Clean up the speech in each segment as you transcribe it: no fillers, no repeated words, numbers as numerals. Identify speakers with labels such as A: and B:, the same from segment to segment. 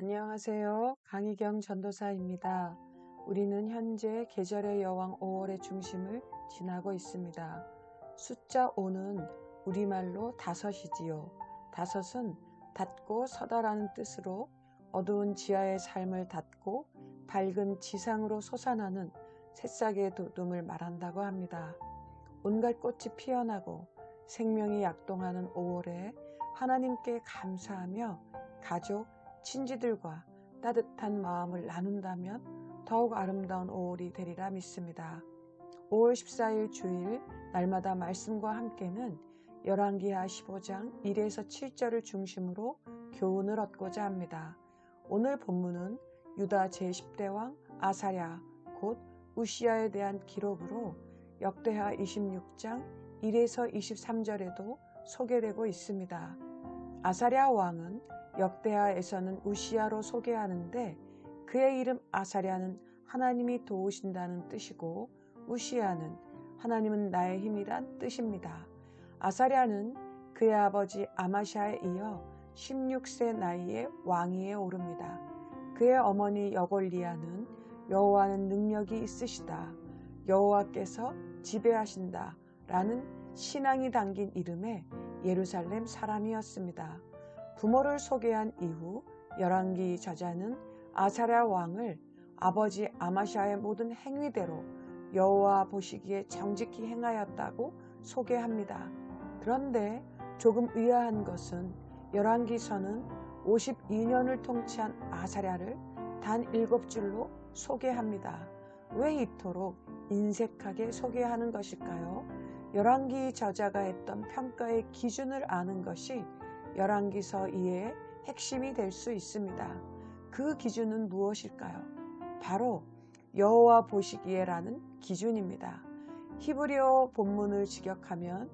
A: 안녕하세요. 강희경 전도사입니다. 우리는 현재 계절의 여왕 5월의 중심을 지나고 있습니다. 숫자 5는 우리말로 다섯이지요. 다섯은 닫고 서다라는 뜻으로 어두운 지하의 삶을 닫고 밝은 지상으로 솟아나는 새싹의 돋움을 말한다고 합니다. 온갖 꽃이 피어나고 생명이 약동하는 5월에 하나님께 감사하며 가족, 친지들과 따뜻한 마음을 나눈다면 더욱 아름다운 5월이 되리라 믿습니다. 5월 14일 주일 날마다 말씀과 함께는 열왕기하 15장 1에서 7절을 중심으로 교훈을 얻고자 합니다. 오늘 본문은 유다 제10대 왕 아사랴 곧 우시야에 대한 기록으로 역대하 26장 1에서 23절에도 소개되고 있습니다. 아사랴 왕은 역대하에서는 우시야로 소개하는데 그의 이름 아사랴는 하나님이 도우신다는 뜻이고 우시야는 하나님은 나의 힘이란 뜻입니다. 아사랴는 그의 아버지 아마샤에 이어 16세 나이에 왕위에 오릅니다. 그의 어머니 여골리아는 여호와는 능력이 있으시다, 여호와께서 지배하신다 라는 신앙이 담긴 이름의 예루살렘 사람이었습니다. 부모를 소개한 이후 열왕기 저자는 아사랴 왕을 아버지 아마샤의 모든 행위대로 여호와 보시기에 정직히 행하였다고 소개합니다. 그런데 조금 의아한 것은 열왕기서는 52년을 통치한 아사랴를 단 7줄로 소개합니다. 왜 이토록 인색하게 소개하는 것일까요? 열왕기 저자가 했던 평가의 기준을 아는 것이 열왕기서 이해의 핵심이 될 수 있습니다. 그 기준은 무엇일까요? 바로 여호와 보시기에라는 기준입니다. 히브리어 본문을 직역하면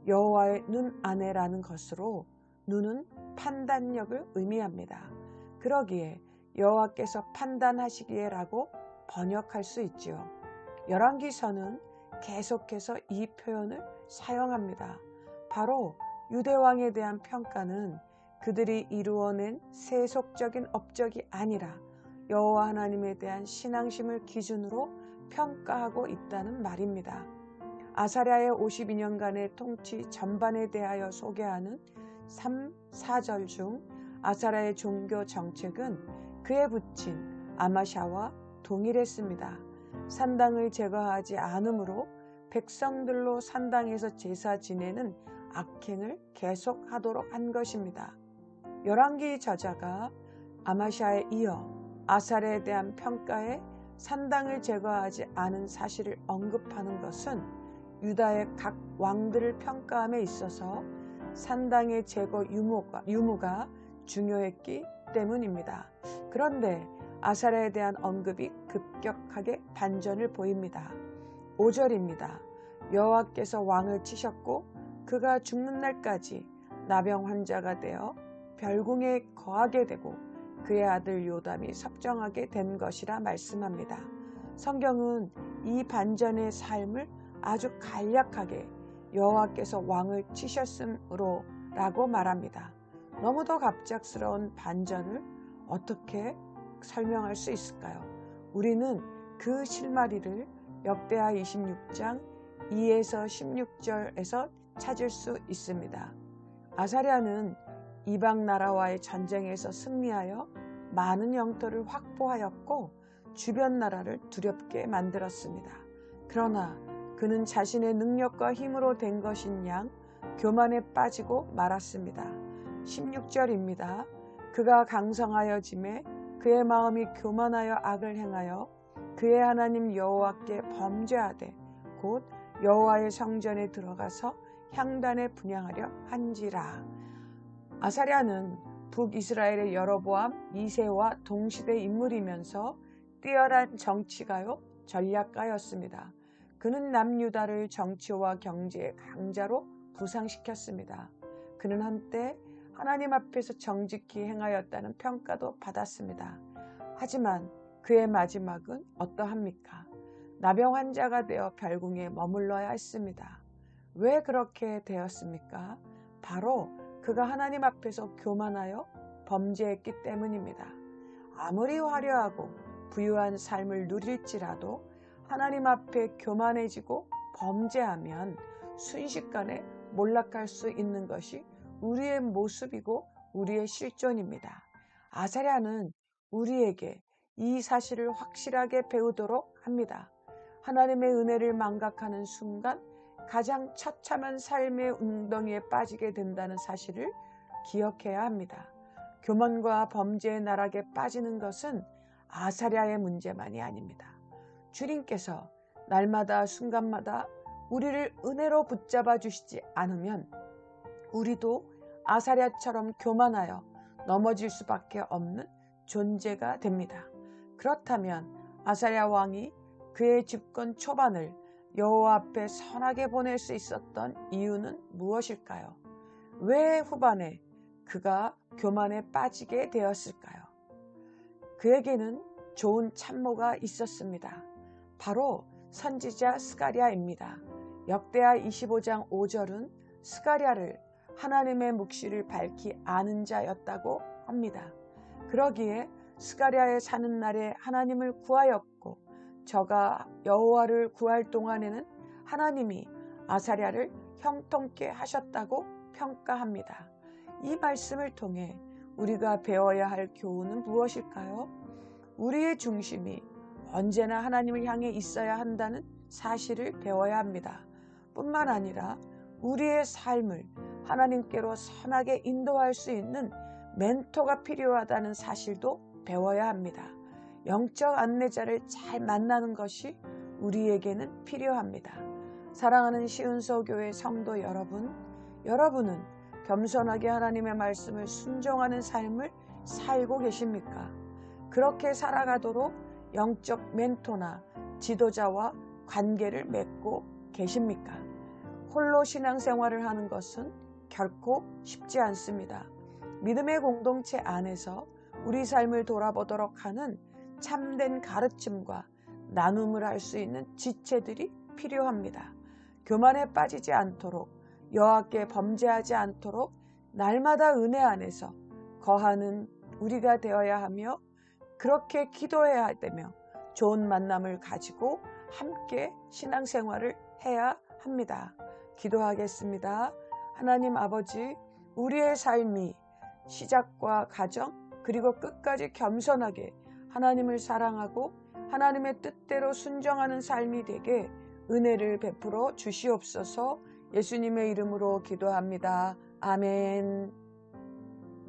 A: 여호와의 눈 안에라는 것으로 눈은 판단력을 의미합니다. 그러기에 여호와께서 판단하시기에라고 번역할 수 있지요. 열왕기서는 계속해서 이 표현을 사용합니다. 바로 유대왕에 대한 평가는 그들이 이루어낸 세속적인 업적이 아니라 여호와 하나님에 대한 신앙심을 기준으로 평가하고 있다는 말입니다. 아사랴의 52년간의 통치 전반에 대하여 소개하는 3, 4절 중 아사랴의 종교 정책은 그의 부친 아마샤와 동일했습니다. 산당을 제거하지 않으므로 백성들로 산당에서 제사 지내는 악행을 계속하도록 한 것입니다. 열왕기 저자가 아마샤에 이어 아사랴에 대한 평가에 산당을 제거하지 않은 사실을 언급하는 것은 유다의 각 왕들을 평가함에 있어서 산당의 제거 유무가 중요했기 때문입니다. 그런데 아사랴에 대한 언급이 급격하게 반전을 보입니다. 5절입니다. 여호와께서 왕을 치셨고 그가 죽는 날까지 나병 환자가 되어 별궁에 거하게 되고 그의 아들 요담이 섭정하게 된 것이라 말씀합니다. 성경은 이 반전의 삶을 아주 간략하게 여호와께서 왕을 치셨으므로 라고 말합니다. 너무도 갑작스러운 반전을 어떻게 설명할 수 있을까요? 우리는 그 실마리를 역대하 26장 2에서 16절에서 찾을 수 있습니다. 아사랴는 이방 나라와의 전쟁에서 승리하여 많은 영토를 확보하였고 주변 나라를 두렵게 만들었습니다. 그러나 그는 자신의 능력과 힘으로 된 것인 양 교만에 빠지고 말았습니다. 16절입니다. 그가 강성하여짐에 그의 마음이 교만하여 악을 행하여 그의 하나님 여호와께 범죄하되 곧 여호와의 성전에 들어가서 향단에 분향하려 한지라. 아사랴는 북이스라엘의 여로보암 2세와 동시대 인물이면서 뛰어난 정치가요 전략가였습니다. 그는 남유다를 정치와 경제의 강자로 부상시켰습니다. 그는 한때 하나님 앞에서 정직히 행하였다는 평가도 받았습니다. 하지만 그의 마지막은 어떠합니까? 나병 환자가 되어 별궁에 머물러야 했습니다. 왜 그렇게 되었습니까? 바로 그가 하나님 앞에서 교만하여 범죄했기 때문입니다. 아무리 화려하고 부유한 삶을 누릴지라도 하나님 앞에 교만해지고 범죄하면 순식간에 몰락할 수 있는 것이 우리의 모습이고 우리의 실존입니다. 아사랴는 우리에게 이 사실을 확실하게 배우도록 합니다. 하나님의 은혜를 망각하는 순간 가장 처참한 삶의 웅덩이에 빠지게 된다는 사실을 기억해야 합니다. 교만과 범죄의 나락에 빠지는 것은 아사랴의 문제만이 아닙니다. 주님께서 날마다 순간마다 우리를 은혜로 붙잡아 주시지 않으면 우리도 아사랴처럼 교만하여 넘어질 수밖에 없는 존재가 됩니다. 그렇다면 아사랴 왕이 그의 집권 초반을 여호와 앞에 선하게 보낼 수 있었던 이유는 무엇일까요? 왜 후반에 그가 교만에 빠지게 되었을까요? 그에게는 좋은 참모가 있었습니다. 바로 선지자 스가랴입니다. 역대하 25장 5절은 스가랴를 하나님의 묵시를 밝히 아는 자였다고 합니다. 그러기에 스가랴의 사는 날에 하나님을 구하였고 저가 여호와를 구할 동안에는 하나님이 아사랴를 형통케 하셨다고 평가합니다. 이 말씀을 통해 우리가 배워야 할 교훈은 무엇일까요? 우리의 중심이 언제나 하나님을 향해 있어야 한다는 사실을 배워야 합니다. 뿐만 아니라 우리의 삶을 하나님께로 선하게 인도할 수 있는 멘토가 필요하다는 사실도 배워야 합니다. 영적 안내자를 잘 만나는 것이 우리에게는 필요합니다. 사랑하는 시은서교회 성도 여러분, 여러분은 겸손하게 하나님의 말씀을 순종하는 삶을 살고 계십니까? 그렇게 살아가도록 영적 멘토나 지도자와 관계를 맺고 계십니까? 홀로 신앙생활을 하는 것은 결코 쉽지 않습니다. 믿음의 공동체 안에서 우리 삶을 돌아보도록 하는 참된 가르침과 나눔을 할 수 있는 지체들이 필요합니다. 교만에 빠지지 않도록, 여호와께 범죄하지 않도록 날마다 은혜 안에서 거하는 우리가 되어야 하며, 그렇게 기도해야 되며 좋은 만남을 가지고 함께 신앙생활을 해야 합니다. 기도하겠습니다. 하나님 아버지, 우리의 삶이 시작과 가정 그리고 끝까지 겸손하게 하나님을 사랑하고 하나님의 뜻대로 순종하는 삶이 되게 은혜를 베풀어 주시옵소서. 예수님의 이름으로 기도합니다. 아멘.